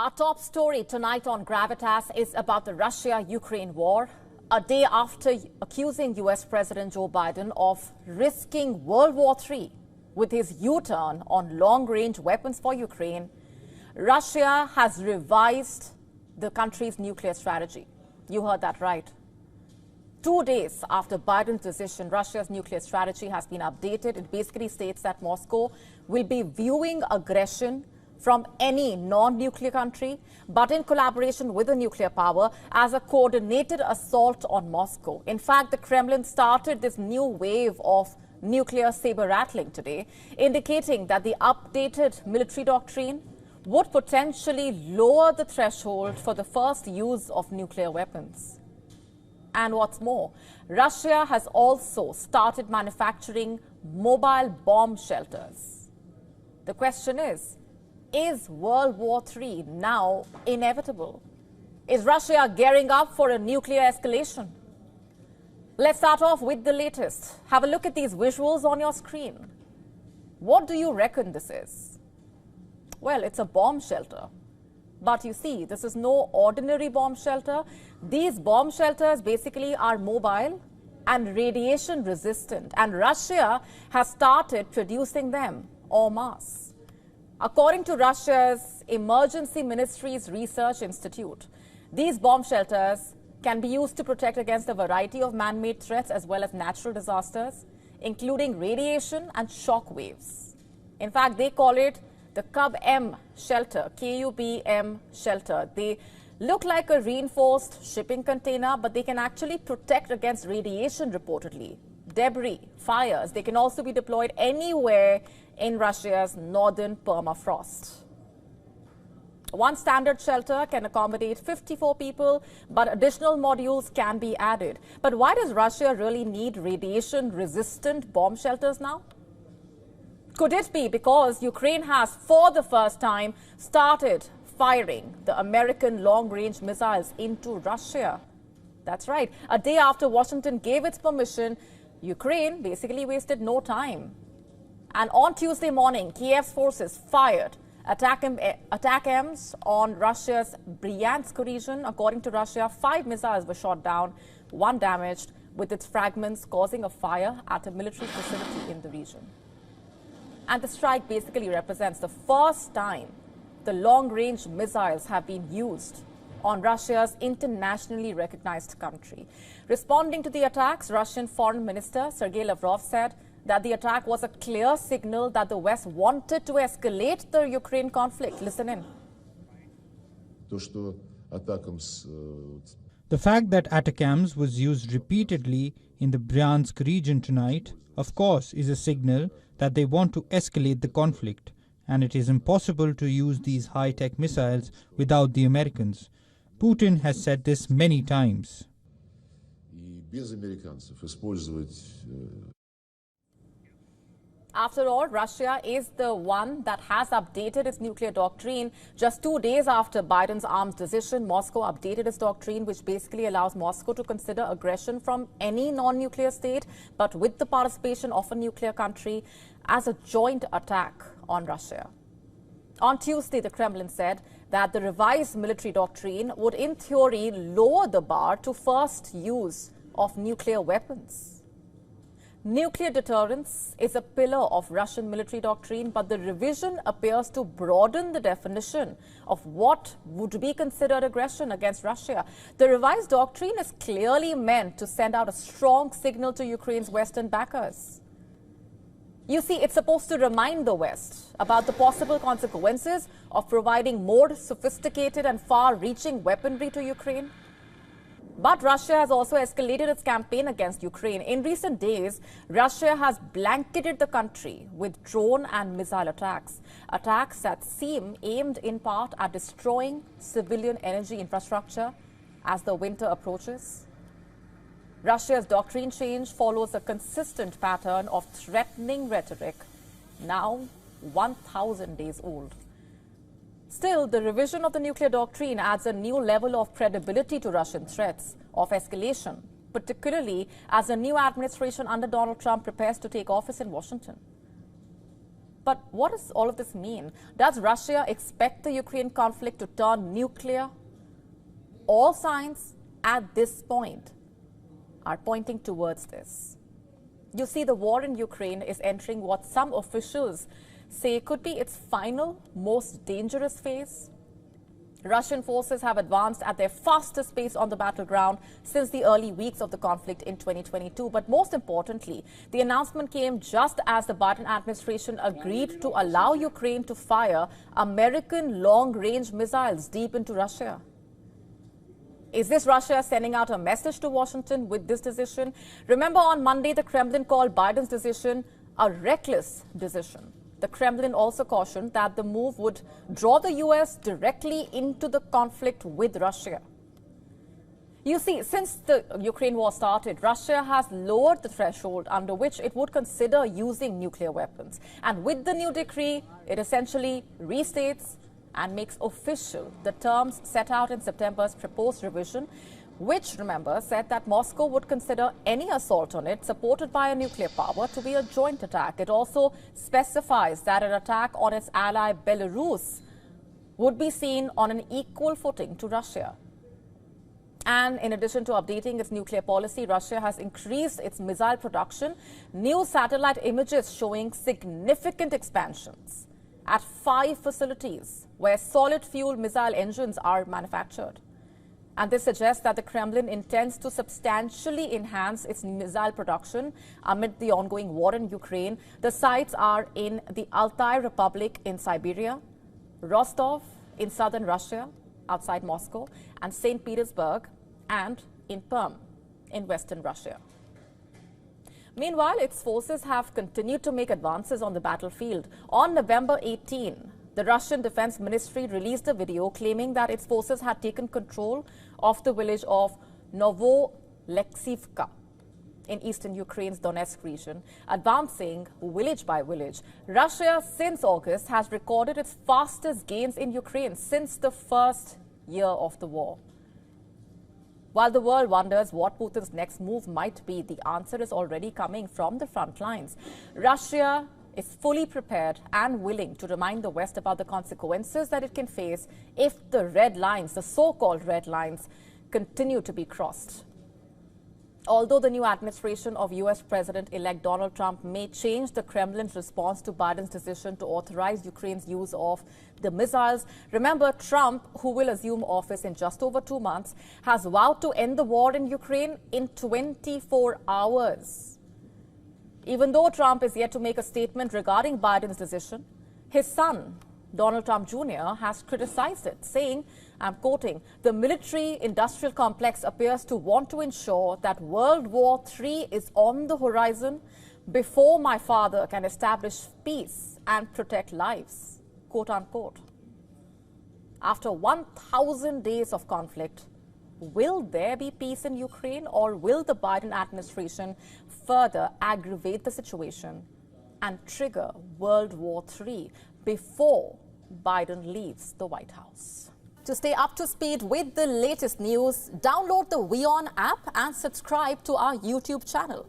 Our top story tonight on Gravitas is about the Russia-Ukraine war, a day after accusing US President Joe Biden of risking World War III with his U-turn on long-range weapons for Ukraine. Russia has revised the country's nuclear strategy. You heard that right. 2 days after Biden's decision, Russia's nuclear strategy has been updated. It basically states that Moscow will be viewing aggression from any non-nuclear country, but in collaboration with a nuclear power, as a coordinated assault on Moscow. In fact, the Kremlin started this new wave of nuclear saber-rattling today, indicating that the updated military doctrine would potentially lower the threshold for the first use of nuclear weapons. And what's more, Russia has also started manufacturing mobile bomb shelters. The question is World War III now inevitable? Is Russia gearing up for a nuclear escalation? Let's start off with the latest. Have a look at these visuals on your screen. What do you reckon this is? Well, it's a bomb shelter. But you see, this is no ordinary bomb shelter. These bomb shelters basically are mobile and radiation resistant, and Russia has started producing them en masse. According to Russia's Emergency Ministries Research Institute, these bomb shelters can be used to protect against a variety of man-made threats as well as natural disasters, including radiation and shock waves. In fact, they call it the Cub-M shelter, K-U-B-M shelter. They look like a reinforced shipping container, but they can actually protect against radiation reportedly, debris, fires. They can also be deployed anywhere in Russia's northern permafrost. One standard shelter can accommodate 54 people, but additional modules can be added. But why does Russia really need radiation-resistant bomb shelters now? Could it be because Ukraine has, for the first time, started firing the American long-range missiles into Russia? That's right. A day after Washington gave its permission, Ukraine basically wasted no time. And on Tuesday morning, Kiev's forces fired attack-Ms on Russia's Bryansk region. According to Russia, 5 missiles were shot down, 1 damaged, with its fragments causing a fire at a military facility in the region. And the strike basically represents the first time the long-range missiles have been used on Russia's internationally recognized country. Responding to the attacks, Russian Foreign Minister Sergei Lavrov said that the attack was a clear signal that the West wanted to escalate the Ukraine conflict. Listen in. The fact that ATACMS was used repeatedly in the Bryansk region tonight, of course, is a signal that they want to escalate the conflict, and it is impossible to use these high-tech missiles without the Americans. Putin has said this many times. After all, Russia is the one that has updated its nuclear doctrine. Just 2 days after Biden's arms decision, Moscow updated its doctrine, which basically allows Moscow to consider aggression from any non-nuclear state, but with the participation of a nuclear country, as a joint attack on Russia. On Tuesday, the Kremlin said that the revised military doctrine would, in theory, lower the bar to first use of nuclear weapons. Nuclear deterrence is a pillar of Russian military doctrine, but the revision appears to broaden the definition of what would be considered aggression against Russia. The revised doctrine is clearly meant to send out a strong signal to Ukraine's Western backers. You see, it's supposed to remind the West about the possible consequences of providing more sophisticated and far-reaching weaponry to Ukraine. But Russia has also escalated its campaign against Ukraine. In recent days, Russia has blanketed the country with drone and missile attacks. Attacks that seem aimed in part at destroying civilian energy infrastructure as the winter approaches. Russia's doctrine change follows a consistent pattern of threatening rhetoric, now 1,000 days old. Still, the revision of the nuclear doctrine adds a new level of credibility to Russian threats of escalation, particularly as the new administration under Donald Trump prepares to take office in Washington. But what does all of this mean? Does Russia expect the Ukraine conflict to turn nuclear? All signs at this point are pointing towards this. You see, the war in Ukraine is entering what some officials say could be its final, most dangerous phase. Russian forces have advanced at their fastest pace on the battleground since the early weeks of the conflict in 2022. But most importantly, the announcement came just as the Biden administration agreed to allow Ukraine to fire American long-range missiles deep into Russia. Is this Russia sending out a message to Washington with this decision? Remember, on Monday, the Kremlin called Biden's decision a reckless decision. The Kremlin also cautioned that the move would draw the U.S. directly into the conflict with Russia. You see, since the Ukraine war started, Russia has lowered the threshold under which it would consider using nuclear weapons. And with the new decree, it essentially restates and makes official the terms set out in September's proposed revision, which, remember, said that Moscow would consider any assault on it supported by a nuclear power to be a joint attack. It also specifies that an attack on its ally Belarus would be seen on an equal footing to Russia. And in addition to updating its nuclear policy, Russia has increased its missile production. New satellite images showing significant expansions at 5 facilities where solid fuel missile engines are manufactured. And this suggests that the Kremlin intends to substantially enhance its missile production amid the ongoing war in Ukraine. The sites are in the Altai Republic in Siberia, Rostov in southern Russia, outside Moscow, and St. Petersburg, and in Perm in western Russia. Meanwhile, its forces have continued to make advances on the battlefield. On November 18, the Russian Defense Ministry released a video claiming that its forces had taken control of the village of Novoleksivka in eastern Ukraine's Donetsk region, advancing village by village. Russia, since August, has recorded its fastest gains in Ukraine since the first year of the war. While the world wonders what Putin's next move might be, the answer is already coming from the front lines. Russia is fully prepared and willing to remind the West about the consequences that it can face if the red lines, the so-called red lines, continue to be crossed. Although the new administration of U.S. President-elect Donald Trump may change the Kremlin's response to Biden's decision to authorize Ukraine's use of the missiles, remember, Trump, who will assume office in just over 2 months, has vowed to end the war in Ukraine in 24 hours. Even though Trump is yet to make a statement regarding Biden's decision, his son, Donald Trump Jr., has criticized it, saying, I'm quoting, "The military-industrial complex appears to want to ensure that World War III is on the horizon before my father can establish peace and protect lives," quote unquote. After 1,000 days of conflict, will there be peace in Ukraine, or will the Biden administration further aggravate the situation and trigger World War III before Biden leaves the White House? To stay up to speed with the latest news, download the WION app and subscribe to our YouTube channel.